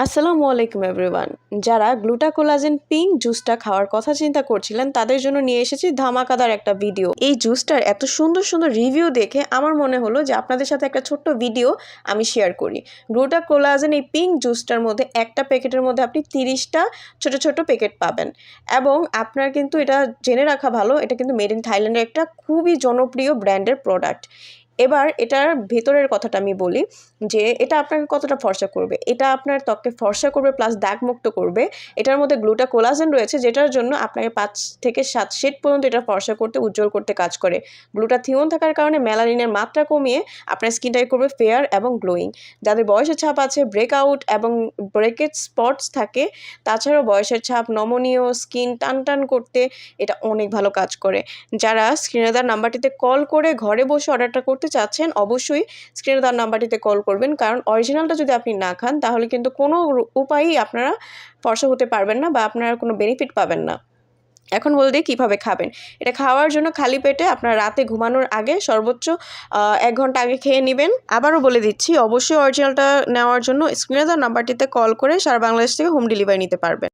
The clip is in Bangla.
আসসালামু আলাইকুম এভরিওয়ান। যারা গ্লুটাকোলাজেন পিঙ্ক জুসটা খাওয়ার কথা চিন্তা করছিলেন তাদের জন্য নিয়ে এসেছি ধামাকাদার একটা ভিডিও। এই জুসটার এত সুন্দর সুন্দর রিভিউ দেখে আমার মনে হলো যে আপনাদের সাথে একটা ছোট্ট ভিডিও আমি শেয়ার করি। গ্লুটাকোলাজেন এই পিঙ্ক জুসটার মধ্যে একটা প্যাকেটের মধ্যে আপনি 30টা ছোট ছোট প্যাকেট পাবেন এবং আপনার কিন্তু এটা জেনে রাখা ভালো, এটা কিন্তু মেড ইন থাইল্যান্ডের একটা খুবই জনপ্রিয় ব্র্যান্ডের প্রোডাক্ট। এবার এটার ভেতরের কথাটা আমি বলি যে এটা আপনাকে কতটা ফর্সা করবে। এটা আপনার ত্বককে ফর্সা করবে প্লাস দাগমুক্ত করবে। এটার মধ্যে গ্লুটাকোলাজেন রয়েছে যেটার জন্য আপনাকে 5 থেকে 7 শেড পর্যন্ত এটা ফর্সা করতে, উজ্জ্বল করতে কাজ করে। গ্লুটাথিওন থাকার কারণে মেলানিনের মাত্রা কমিয়ে আপনার স্কিনটাকে করবে ফেয়ার এবং গ্লোয়িং। যাদের বয়সের ছাপ আছে, ব্রেকআউট এবং ব্রেকেজ স্পটস থাকে, তাছাড়াও বয়সের ছাপ, নমনীয় স্কিন টান টান করতে এটা অনেক ভালো কাজ করে। যারা স্ক্রিনে দেওয়া নাম্বারটিতে কল করে ঘরে বসে অর্ডারটা করতে চাচ্ছেন অবশ্যই স্ক্রিনে দেওয়া নাম্বারটিতে কল করবেন, কারণ অরিজিনালটা যদি আপনি না খান তাহলে কিন্তু কোনো উপায়েই আপনারা ফর্সা হতে পারবেন না বা আপনারা কোনো বেনিফিট পাবেন না। এখন বলে দিই কীভাবে খাবেন। এটা খাওয়ার জন্য খালি পেটে আপনার রাতে ঘুমানোর আগে সর্বোচ্চ 1 ঘন্টা আগে খেয়ে নেবেন। আবারও বলে দিচ্ছি অবশ্যই অরিজিনালটা নেওয়ার জন্য স্ক্রিনে দেওয়া নাম্বারটিতে কল করে সারা বাংলাদেশ থেকে হোম ডেলিভারি নিতে পারবেন।